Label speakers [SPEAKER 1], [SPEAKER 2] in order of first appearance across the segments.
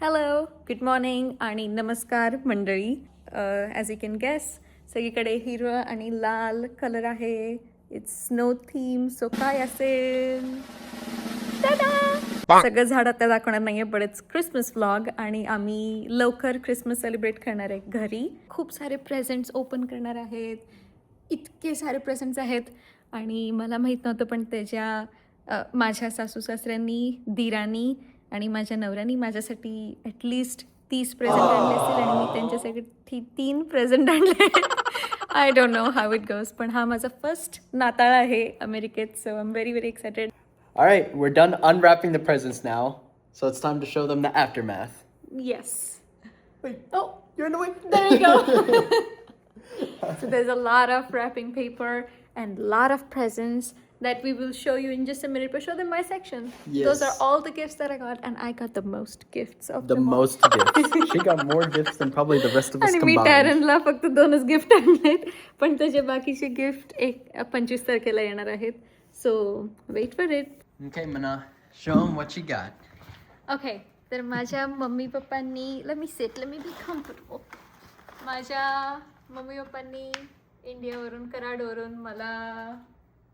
[SPEAKER 1] Hello, good morning आणि नमस्कार मंडळी. ॲज यू कॅन गेस सगळीकडे हिरवं आणि लाल कलर आहे. It's snow theme. सो काय असेल? सगळं झाड आता दाखवणार नाही आहे, बट इट्स क्रिसमस व्लॉग आणि आम्ही लवकर क्रिसमस सेलिब्रेट करणार आहे घरी. खूप सारे प्रेझेंट्स ओपन करणार आहेत. इतके सारे प्रेझेंट्स आहेत आणि मला माहीत नव्हतं, पण माझ्या सासू सासऱ्यांनी, दिरांनी आणि माझ्या नवऱ्यानी माझ्यासाठी ॲटलिस्ट 30 प्रेझेंट आणले असतील आणि मी त्यांच्यासाठी 3 प्रेझेंट आणले. I don't know how it goes, पण हा माझा फर्स्ट नाताळ आहे अमेरिकेत. So I am very very excited.
[SPEAKER 2] All right, we're done unwrapping the presents now, so it's time to show them the aftermath.
[SPEAKER 1] Yes.
[SPEAKER 2] Wait, oh, you're in the way.
[SPEAKER 1] There you go. So there's a lot of wrapping paper and lot of presents that we will show you in just a minute. But show them my section.
[SPEAKER 2] Yes.
[SPEAKER 1] Those are all the gifts that I got, and I got the most gifts of
[SPEAKER 2] The
[SPEAKER 1] them all.
[SPEAKER 2] most gifts. She got more gifts than probably the rest of us
[SPEAKER 1] आणि मी
[SPEAKER 2] combined.
[SPEAKER 1] टॅरनला फक्त 2च gift आणलेत, पण त्याचे बाकीचे gift 25 तारखेला येणार आहेत. So wait for it.
[SPEAKER 2] Okay, Mana, show them what you got.
[SPEAKER 1] Okay, तर माझ्या मम्मी पप्पांनी लेट मी बी कम्फर्टेबल. माझ्या मम्मी पप्पांनी इंडियावरून कराडवरून मला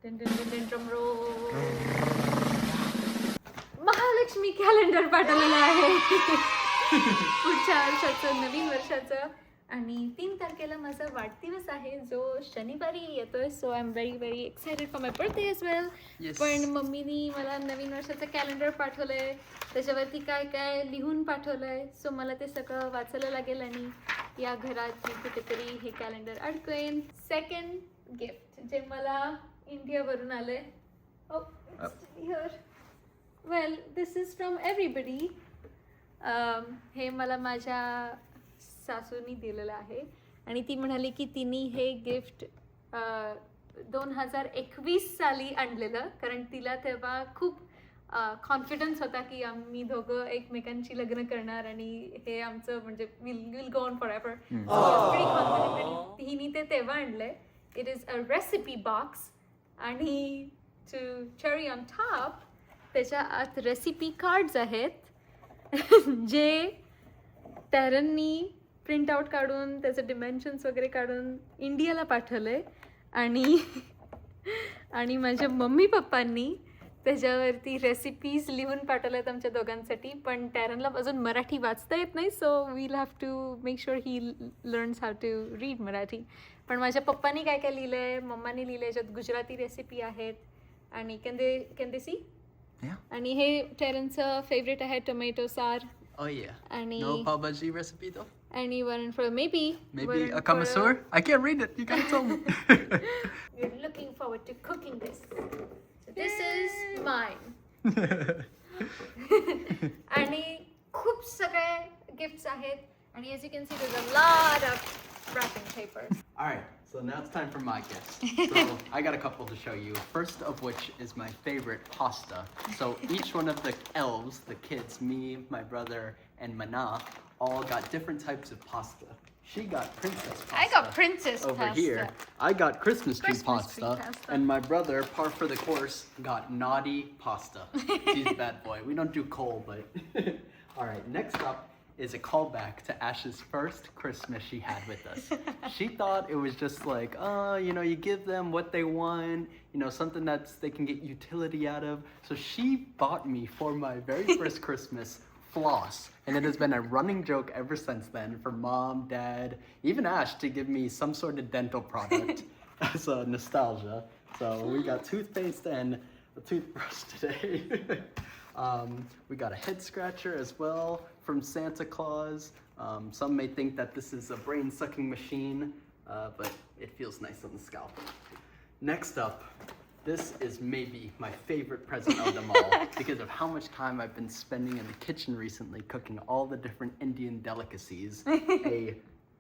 [SPEAKER 1] ड्रम रोल महालक्ष्मी कॅलेंडर पाठवलेलं आहे. पुढच्या वर्षाचं, नवीन वर्षाचं. आणि 3 तारखेला माझा वाढदिवस आहे जो शनिवारी येतोय. So I am very very excited for my birthday as well.
[SPEAKER 2] Yes.
[SPEAKER 1] पण मम्मीनी मला नवीन वर्षाचं कॅलेंडर पाठवलंय, त्याच्यावरती काय काय लिहून पाठवलंय. सो मला ते सगळं वाचायला लागेल आणि या घरात मी कुठेतरी हे कॅलेंडर अडकवेन. सेकंड गिफ्ट जे मला इंडियावरून आलंय. Well this is from everybody. हे मला माझ्या सासूनी दिलेलं आहे आणि ती म्हणाली की तिने हे गिफ्ट 2021 साली आणलेलं, कारण तिला तेव्हा खूप कॉन्फिडन्स होता की आम्ही दोघं एकमेकांची लग्न करणार आणि हे आमचं म्हणजे will go on for ever. Pretty confident. आणि तिने ते तेव्हा आणलंय. It is a recipe box आणि टू चेरी ऑन टॉप त्याच्या आत रेसिपी कार्ड्स आहेत जे टॅरननी प्रिंट आउट काढून त्याचे डिमेन्शन्स वगैरे काढून इंडियाला पाठवलंय आणि माझ्या मम्मी पप्पांनी त्याच्यावरती रेसिपीज लिहून पाठवल्यात आमच्या दोघांसाठी. पण टॅरनला अजून मराठी वाचता येत नाही, so we'll have to make sure he learns how to read Marathi. पण माझ्या पप्पांनी काय काय लिहिलं आहे, मम्मानी लिहिलं आहे, ज्यात गुजराती रेसिपी आहेत. आणि कॅन दे सी? आणि हे टॅरनचं फेवरेट आहे टोमॅटो सार.
[SPEAKER 2] Oh yeah.
[SPEAKER 1] आणि
[SPEAKER 2] No pav bhaji recipe though?
[SPEAKER 1] anyone for maybe
[SPEAKER 2] A connoisseur? I can't read it. You gotta tell me.
[SPEAKER 1] We're looking forward to cooking this. So this is mine. आणि खूप सगळे gifts आहेत आणि as you can see there's a lot of wrapping paper.
[SPEAKER 2] All right, so now it's time for my gifts. So I got a couple to show you. First of which is my favorite pasta. So each one of the elves, the kids, me, my brother, and Mana, all got different types of pasta. She got princess pasta.
[SPEAKER 1] I got princess
[SPEAKER 2] over
[SPEAKER 1] pasta.
[SPEAKER 2] here. I got Christmas tree
[SPEAKER 1] Christmas tree
[SPEAKER 2] pasta,
[SPEAKER 1] pasta.
[SPEAKER 2] and my brother, par for the course, got naughty pasta. He's a bad boy. We don't do coal, but all right. Next up is a callback to Ash's first Christmas she had with us. She thought it was just like, you give them what they want, something that they can get utility out of. So she bought me for my very first Christmas floss, and it has been a running joke ever since then for Mom, Dad, even Ash to give me some sort of dental product as a nostalgia. So we got toothpaste and a toothbrush today. We got a head scratcher as well from Santa Claus. Some may think that this is a brain-sucking machine, but it feels nice on the scalp. Next up, this is maybe my favorite present of them all because of how much time I've been spending in the kitchen recently cooking all the different Indian delicacies. A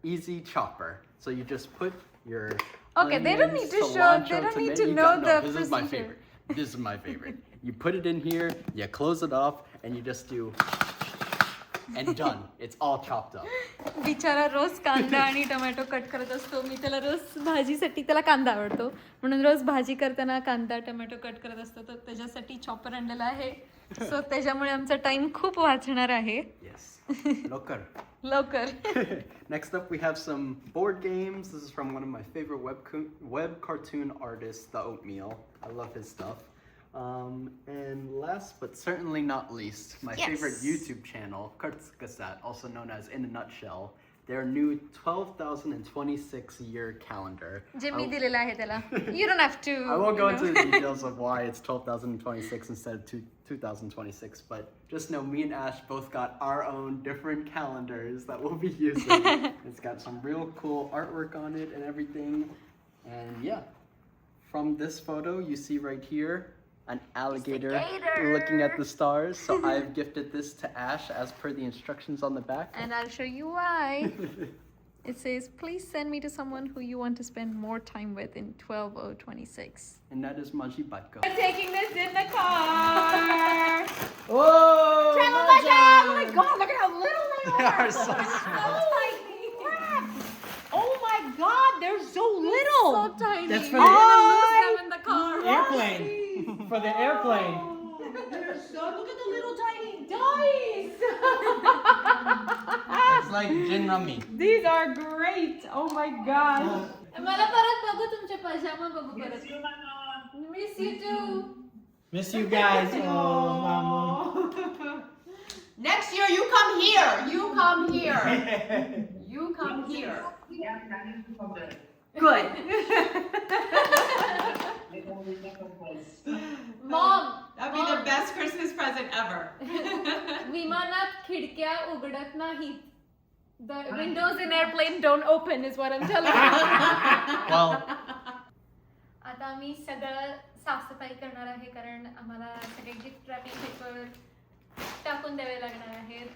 [SPEAKER 2] easy chopper. So you just put your
[SPEAKER 1] Okay, they don't need to
[SPEAKER 2] onions,
[SPEAKER 1] show,
[SPEAKER 2] cilantro,
[SPEAKER 1] they don't need
[SPEAKER 2] tomato-
[SPEAKER 1] to
[SPEAKER 2] you
[SPEAKER 1] know
[SPEAKER 2] got-
[SPEAKER 1] the
[SPEAKER 2] no, this is my
[SPEAKER 1] procedure.
[SPEAKER 2] favorite. This is my favorite. You put it in here, you close it off, and you just do, and done. It's all chopped up.
[SPEAKER 1] बिचारा रोज कांदा आणि tomato cut करत असतो. मी त्याला रोज भाजीसाठी, त्याला कांदा आवडतो म्हणून रोज भाजी करताना कांदा टोमॅटो कट करत असतो. तर त्याच्यासाठी चॉपर आणलेला आहे. सो त्याच्यामुळे आमचा टाइम खूप वाचणार आहे.
[SPEAKER 2] Yes. Lokar.
[SPEAKER 1] लवकर.
[SPEAKER 2] Next up, we have some board games. This is from one of my favorite web cartoon artists, The Oatmeal. I love his stuff. And last but certainly not least, my favorite YouTube channel, Kurtzgasat, also known as In a Nutshell. Their new 12,026 year calendar.
[SPEAKER 1] जे मी दिलेलं आहे त्याला. You don't have to.
[SPEAKER 2] I won't go into the details of why it's 12,026 instead of 2026, but just know me and Ash both got our own different calendars that we'll be using. It's got some real cool artwork on it and everything. And yeah, from this photo you see right here, an alligator looking at the stars. So I've gifted this to Ash as per the instructions on the back.
[SPEAKER 1] And I'll show you why. It says, please send me to someone who you want to spend more time with in 12/026.
[SPEAKER 2] And that is Maji Batko.
[SPEAKER 3] We're taking this in the car.
[SPEAKER 2] Whoa!
[SPEAKER 3] Travel Maja! Oh my god, look at how little they
[SPEAKER 2] They
[SPEAKER 3] are.
[SPEAKER 2] are so small.
[SPEAKER 3] Oh my god, they're so little.
[SPEAKER 1] So tiny.
[SPEAKER 4] That's
[SPEAKER 1] We're
[SPEAKER 4] for the
[SPEAKER 1] gonna lose them in the car.
[SPEAKER 4] airplane. For the airplane.
[SPEAKER 3] They're so, look at the little tiny dice.
[SPEAKER 4] It's like gin rummy.
[SPEAKER 3] These are great. Oh my god.
[SPEAKER 1] मला परत बघू तुमचे पजामा बघू परत. Miss you too.
[SPEAKER 4] Miss you guys. Oh, mama.
[SPEAKER 3] Next year you come here. You come here. You come here. Good.
[SPEAKER 1] Mom.
[SPEAKER 3] That'd be the best Christmas present ever.
[SPEAKER 1] विमानात खिडक्या उघडत नाहीत. The windows in airplane don't open is what I'm telling you.
[SPEAKER 2] Well,
[SPEAKER 1] आता आम्ही सगळं साफसफाई करणार आहे कारण आम्हाला सगळे गिफ्ट रॅपिंग पेपर टाकून द्यावे लागणार आहेत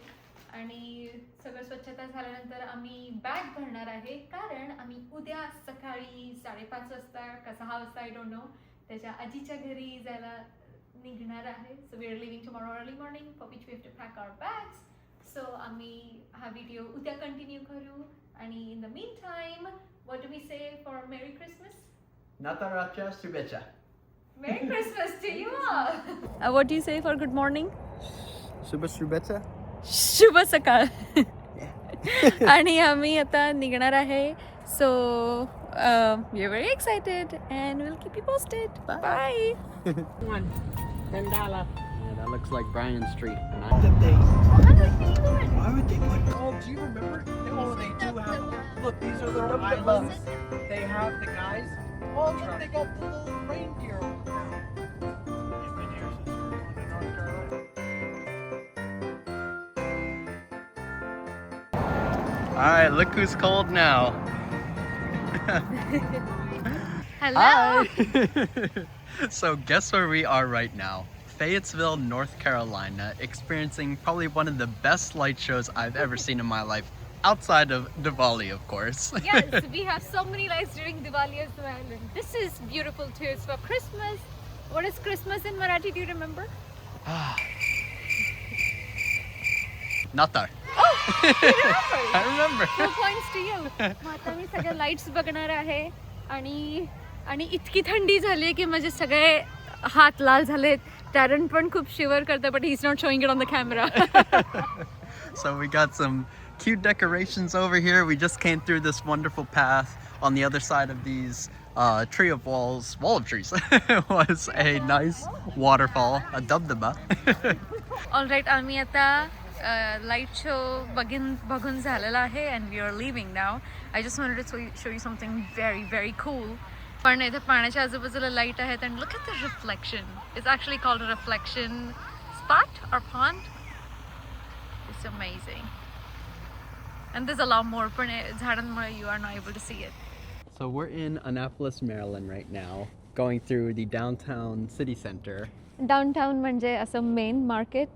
[SPEAKER 1] आणि सगळं स्वच्छता झाल्यानंतर आम्ही बॅग भरणार आहे कारण आम्ही उद्या सकाळी 5:30 वाजता का 6 वाजता आय डोंट नो त्याच्या आजीच्या घरी जायला निघणार आहे. So we are leaving tomorrow early morning for which we have to pack our bags. So आम्ही हा व्हिडिओ उद्या कंटिन्यू करू आणि in the mean time what do we say for merry Christmas?
[SPEAKER 2] Nataracha Subecha.
[SPEAKER 1] Merry Christmas to you all. What do you say for good morning?
[SPEAKER 2] Suba Subecha?
[SPEAKER 1] शुभ सकाळ. आणि आम्ही आता निघणार आहे. So we are very excited and will keep you posted. Bye.
[SPEAKER 4] $10.
[SPEAKER 2] Yeah, that looks like Bryan Street. And
[SPEAKER 4] Why would they put? Oh, do you remember? Oh, they do have. Look, these are their islands. They have the guys. Oh, look, they got the little reindeer over there. You've been here since you were in North Carolina.
[SPEAKER 2] All right, look who's cold now.
[SPEAKER 1] Hello.
[SPEAKER 2] Hi. So guess where we are right now? Fayetteville, North Carolina, experiencing probably one of the best light shows I've ever seen in my life, outside of Diwali, of course.
[SPEAKER 1] Yes, we have so many lights during Diwali as well. And this is beautiful too. It's for Christmas. What is Christmas in Marathi? Do you remember?
[SPEAKER 2] Natar. I remember.
[SPEAKER 1] 2 points to you. मग आता मी सगळ्या lights बघणार आहे आणि इतकी थंडी झाली की माझे सगळे हात लाल झालेत. टॅरन पण खूप शिवर करते but he's not showing it on the camera.
[SPEAKER 2] So we got some cute decorations over here. We just came through this wonderful path. On the other side of these wall of trees, was a nice waterfall, a dabdaba.
[SPEAKER 1] Alright आम्ही आता light show बघून झालेला आहे and we are leaving now. I just wanted to show you something very very cool. पण इथे पाण्याच्या आजूबाजूला light आहेत and look at the reflection. It's actually called a reflection spot or pond. It's amazing and this a lot more पण झाडांमुळे you are not able to see it.
[SPEAKER 2] So we're in Annapolis, Maryland right now, going through the downtown city center.
[SPEAKER 1] Downtown म्हणजे असं main market.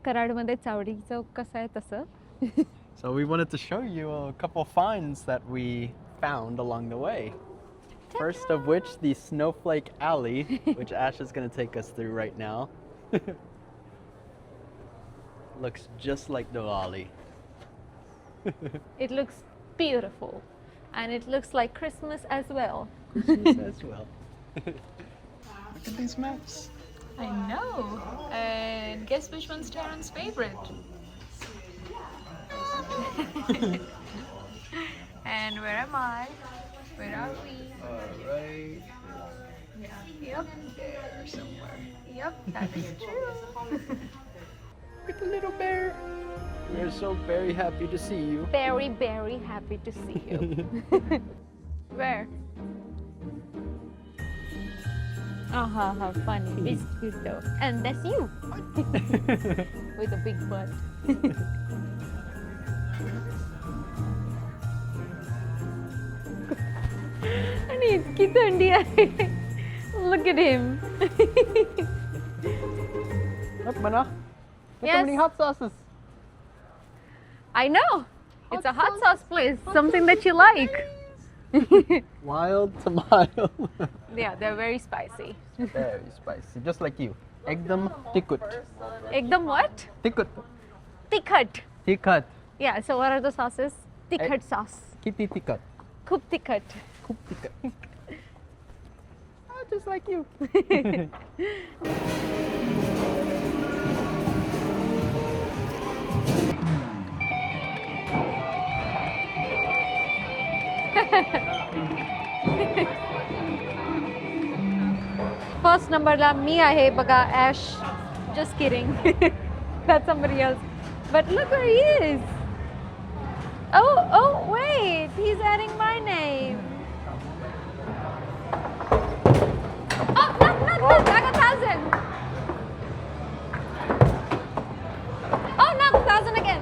[SPEAKER 1] कराडमध्ये चावडी चौक कसं आहे तसं.
[SPEAKER 2] So we wanted to show you a couple finds that we found along the way. First of which, the Snowflake Alley, which Ash is going to take us through right now. Looks just like Diwali.
[SPEAKER 1] It looks beautiful. And it looks like Christmas as well.
[SPEAKER 2] Christmas as well. Look at these maps.
[SPEAKER 1] I know. And guess which one's Taryn's favorite? And where am I? Where are we?
[SPEAKER 2] Right
[SPEAKER 1] Yep.
[SPEAKER 2] there somewhere.
[SPEAKER 1] Yep, that is true.
[SPEAKER 2] With a little bear. We're so very happy to see you.
[SPEAKER 1] Very, very happy to see you. Where? How funny. It's cute though. And that's you. With a big butt. आणि इतकी थंडी आहे. Look at him.
[SPEAKER 2] Look, Mana. Look
[SPEAKER 1] Yes.
[SPEAKER 2] how many hot sauces.
[SPEAKER 1] I know. It's a hot sauce place. Something that you like.
[SPEAKER 2] Wild to mild.
[SPEAKER 1] Yeah, they're very spicy.
[SPEAKER 2] Very spicy, just like you. Ekdam tikut.
[SPEAKER 1] Ekdam what?
[SPEAKER 2] Tikut.
[SPEAKER 1] Tikhat.
[SPEAKER 2] Tikat.
[SPEAKER 1] Yeah, so what are the sauces? Tikhat sauce.
[SPEAKER 2] Kitty tikat.
[SPEAKER 1] Khub tikhat.
[SPEAKER 2] Kup tikat. Just like you.
[SPEAKER 1] First numberला मी आहे बघा Ash. Just kidding. That's somebody else. But look where he is. Oh, wait. He's adding my name. Oh, no. I got 1,000. Oh, no, 1,000 again.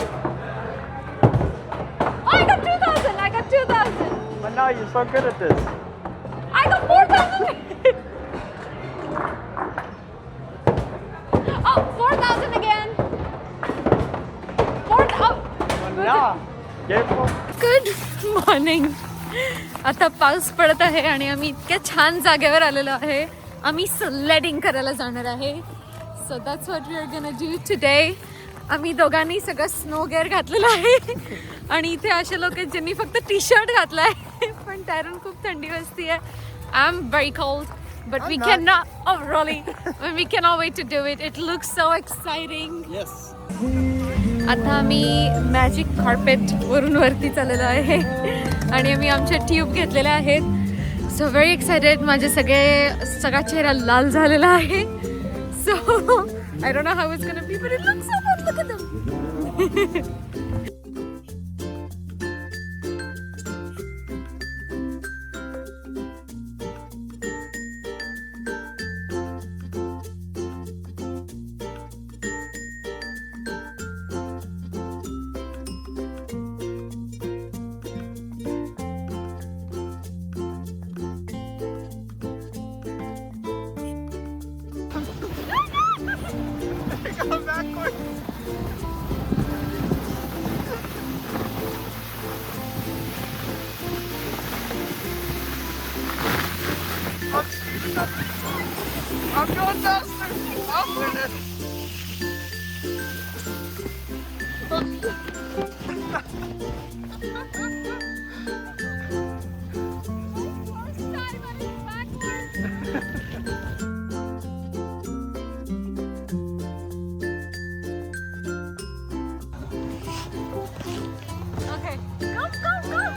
[SPEAKER 1] Oh, I got 2,000.
[SPEAKER 2] Mana, you're so good at this.
[SPEAKER 1] I got 4,000. Oh, 4,000 again.
[SPEAKER 2] Mana, careful.
[SPEAKER 1] Good morning. आता पाऊस पडत आहे आणि आम्ही इतक्या छान जागेवर आलेलो आहे. आम्ही स्लेडिंग करायला जाणार आहे. So that's what we are gonna do today. आम्ही दोघांनी सगळं स्नो गेअर घातलेलं आहे आणि इथे असे लोक आहेत ज्यांनी फक्त टी शर्ट घातला आहे. पण टॅरन खूप थंडी वाजते आहे. I am very cold but we cannot. Oh really? We cannot wait to do it. It looks so exciting.
[SPEAKER 2] Yes.
[SPEAKER 1] आता आम्ही मॅजिक कार्पेट वरून वरती चाललेलो आहे आणि आम्ही आमच्या ट्यूब घेतलेल्या आहेत. So very excited. माझे सगळा चेहरा लाल झालेला आहे. So I don't know how it's gonna be but it looks so fun. Look at them.
[SPEAKER 4] Come backwards. I'm going faster. I'm winning.
[SPEAKER 1] Okay. Go. No way.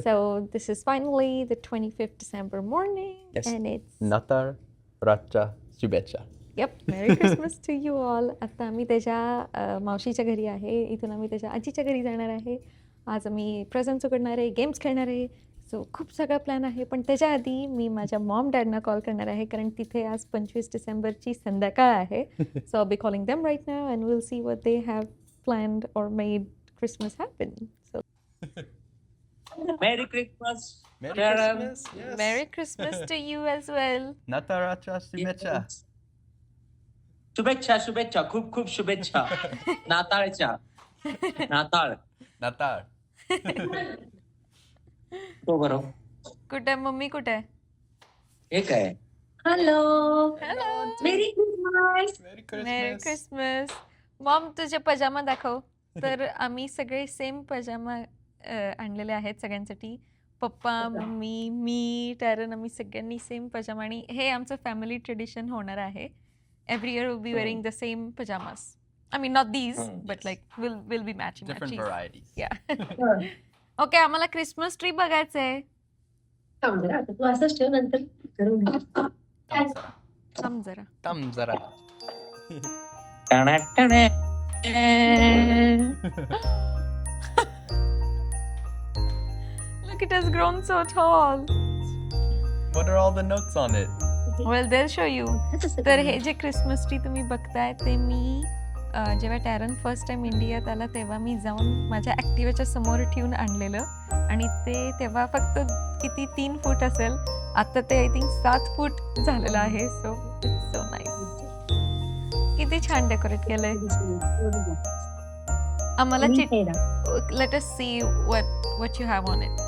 [SPEAKER 1] So this is finally the 25th December morning.
[SPEAKER 2] Yes.
[SPEAKER 1] And it's
[SPEAKER 2] Natar Racha Subecha.
[SPEAKER 1] Yep, Merry Christmas to you all. आता आम्ही त्याच्या मावशीच्या घरी आहे. इथून आम्ही त्याच्या आजीच्या घरी जाणार आहे. आज आम्ही प्रेझेंट्स उघडणार आहे, गेम्स खेळणार आहे. सो खूप सगळा प्लॅन आहे. पण त्याच्या आधी मी माझ्या मॉम डॅडना कॉल करणार आहे कारण तिथे आज 25 डिसेंबरची संध्याकाळ आहे. So I be calling them right now and will see what they have planned or made Christmas happen. So
[SPEAKER 5] Merry Christmas. Merry
[SPEAKER 6] Sharon.
[SPEAKER 5] Christmas. Yes.
[SPEAKER 1] Merry Christmas to you as well.
[SPEAKER 5] Nataracha Shimecha.
[SPEAKER 6] शुभेच्छा शुभेच्छा खूप खूप शुभेच्छा नाताळच्या नाताळ
[SPEAKER 5] Natal.
[SPEAKER 6] तो बरोबर
[SPEAKER 1] कुठे आहे मम्मी, कुठे आहे?
[SPEAKER 6] हे काय हॅलो
[SPEAKER 1] हॅलो,
[SPEAKER 6] मेरी क्रिसमस
[SPEAKER 5] Merry
[SPEAKER 1] मेरी
[SPEAKER 5] Christmas.
[SPEAKER 1] क्रिसमस. मॉम, तुझे पजामा दाखव. तर आम्ही सगळे सेम पजामा आणलेले आहेत सगळ्यांसाठी. पप्पा, मम्मी, मी, टॅरन, आम्ही सगळ्यांनी सेम पजामा. आणि हे आमचं फॅमिली ट्रेडिशन होणार आहे. Every year will be wearing the same pyjamas. I mean, not these, but like we'll be matching.
[SPEAKER 5] Different varieties.
[SPEAKER 1] Yeah. Okay, आम्हाला क्रिसमस ट्री बघायचंय.
[SPEAKER 3] तू असंच ठेव नंतर करून घे.
[SPEAKER 5] Tamzara.
[SPEAKER 1] थांब जरा.
[SPEAKER 5] Tamzara.
[SPEAKER 6] टणा, टणा.
[SPEAKER 1] Look, it has grown so tall.
[SPEAKER 5] What are all the notes on it?
[SPEAKER 1] Well, they'll show you. तर हे जे क्रिसमस ट्री तुम्ही बघताय ते मी जेव्हा टॅरन फर्स्ट टाइम इंडियात आला तेव्हा मी जाऊन माझ्या ॲक्टिवाच्या समोर ठेवून आणलेलं. आणि ते तेव्हा फक्त किती 3 फूट असेल. आता ते आय थिंक 7 फूट झालेलं आहे. So it's so nice. किती छान डेकोरेट केलंय. आम्हाला let us see what you have on it.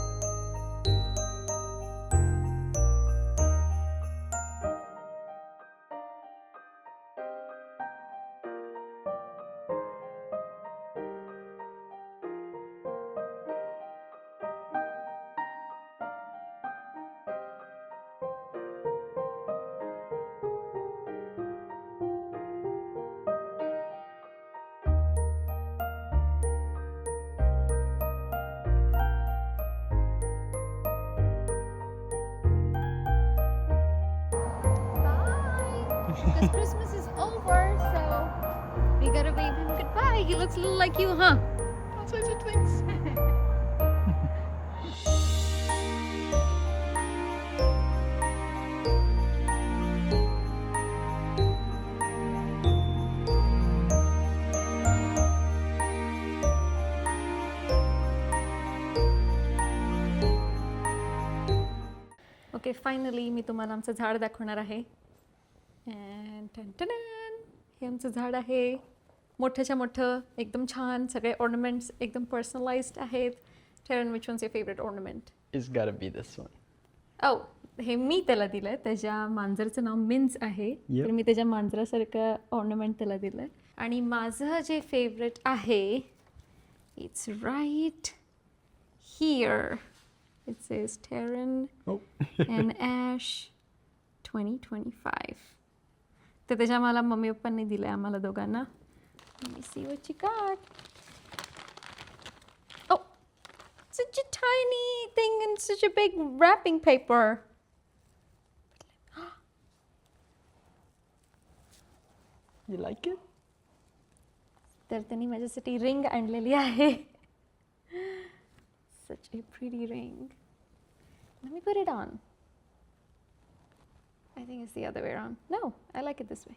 [SPEAKER 1] Because Christmas is over, so we gotta wave him goodbye. He looks a little like you, huh? That's what you think. Okay, finally मी तुम्हाला आमचं झाड दाखवणार आहे. And ton ton, हे आमचं झाड आहे. मोठ्याच्या मोठं, एकदम छान. सगळे ऑर्नामेंट्स एकदम पर्सनलाइज्ड आहेत. Taran, which one's your favorite ornament?
[SPEAKER 2] It's gotta be this one.
[SPEAKER 1] Oh, हे मी त्याला दिलंय. त्याच्या मांजरचं नाव मिन्स आहे. तर मी त्याच्या मांजरासारखं ऑर्नामेंट त्याला दिलंय. आणि माझं जे फेवरेट आहे, it's right here. It says Taran and Ash 2025. तर त्याच्या मला मम्मी पप्पांनी दिलंय आम्हाला दोघांना. Let me see what you got. Oh, such a tiny thing and such a big wrapping paper.
[SPEAKER 2] You like it?
[SPEAKER 1] तर त्यांनी माझ्यासाठी रिंग आणलेली आहे. Such a pretty ring. Let me put it on. I think it's the other way around. No, I like it this way.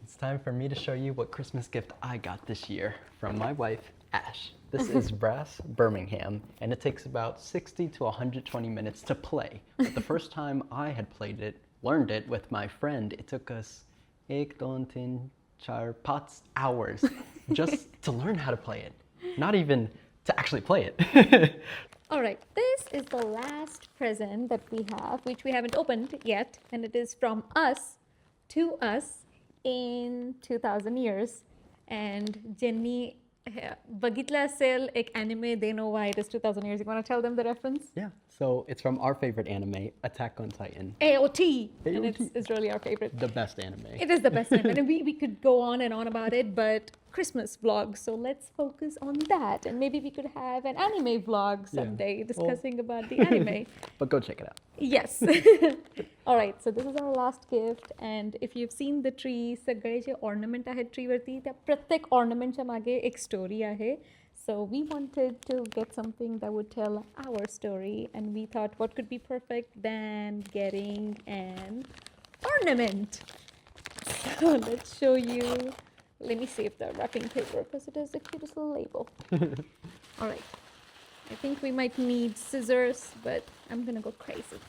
[SPEAKER 2] It's time for me to show you what Christmas gift I got this year from my wife, Ash. This is Brass Birmingham, and it takes about 60 to 120 minutes to play. But the first time I had played it, learned it with my friend, it took us 1, 2, 3, 4, 5 hours just to learn how to play it. Not even to actually play it.
[SPEAKER 1] All right, this is the last present that we have, which we haven't opened yet, and it is from us to us in 2000 years. And Jenny बघितलं असेल एक anime, they know why it is 2000 years. You want to tell them the reference?
[SPEAKER 2] Yeah, so it's from our favorite anime, Attack on Titan.
[SPEAKER 1] AOT. And
[SPEAKER 2] AOT.
[SPEAKER 1] it's really our favorite.
[SPEAKER 2] The best anime.
[SPEAKER 1] It is the best anime. And we could go on and on about it, but Christmas vlog, so let's focus on that. And maybe we could have an anime vlog someday discussing about the anime.
[SPEAKER 2] But go check it out.
[SPEAKER 1] Yes. All right, so this is our last gift. And if you've seen the tree, सगळे जे ornament आहेत tree वरती, त्या प्रत्येक ornamentच्या मागे एक story आहे. So we wanted to get something that would tell our story, and we thought what could be perfect than getting an ornament. So let's show you. Let me save the wrapping paper because it has the cutest little label. All right. I think we might need scissors, but I'm gonna go crazy.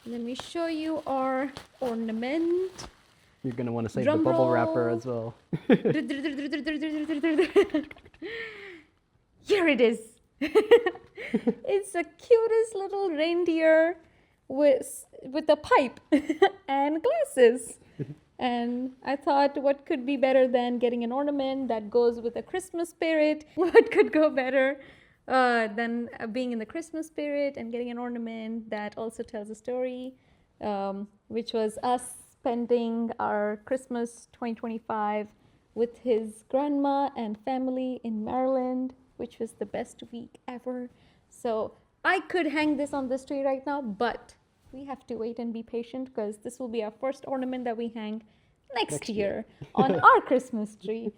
[SPEAKER 1] Let me show you our ornament.
[SPEAKER 2] You're gonna want to save
[SPEAKER 1] Drum
[SPEAKER 2] the bubble wrapper
[SPEAKER 1] roll.
[SPEAKER 2] as well.
[SPEAKER 1] Here it is. It's the cutest little reindeer with a pipe and glasses. And I thought, what could be better than getting an ornament that goes with the Christmas spirit? What could go better than being in the Christmas spirit and getting an ornament that also tells a story, which was us spending our Christmas 2025 with his grandma and family in Maryland, which was the best week ever. So I could hang this on this tree right now, but we have to wait and be patient because this will be our first ornament that we hang next year on our Christmas tree.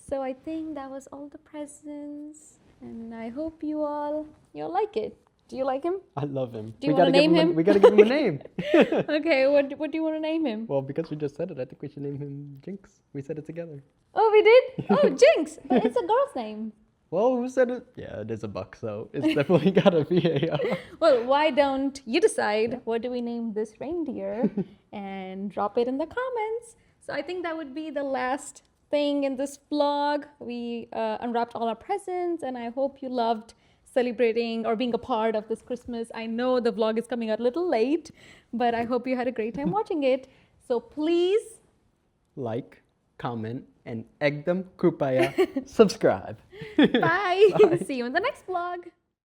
[SPEAKER 1] So I think that was all the presents, and I hope you'll like it. Do you like him?
[SPEAKER 2] I love him.
[SPEAKER 1] Do you wanna name him?
[SPEAKER 2] We gotta give him a name.
[SPEAKER 1] Okay, what do you want to name him?
[SPEAKER 2] Well, because we just said it, I think we should name him Jinx. We said it together.
[SPEAKER 1] Oh, we did? Oh, Jinx! But it's a girl's name.
[SPEAKER 2] Well, who said it? Yeah, it is a buck, so it's definitely gotta be a.
[SPEAKER 1] Well, why don't you decide what do we name this reindeer and drop it in the comments. So I think that would be the last thing in this vlog. We unwrapped all our presents, and I hope you loved celebrating or being a part of this Christmas. I know the vlog is coming out a little late, but I hope you had a great time watching it. So please
[SPEAKER 2] Like, comment, and egg them, kupaya, subscribe.
[SPEAKER 1] bye. See you in the next vlog.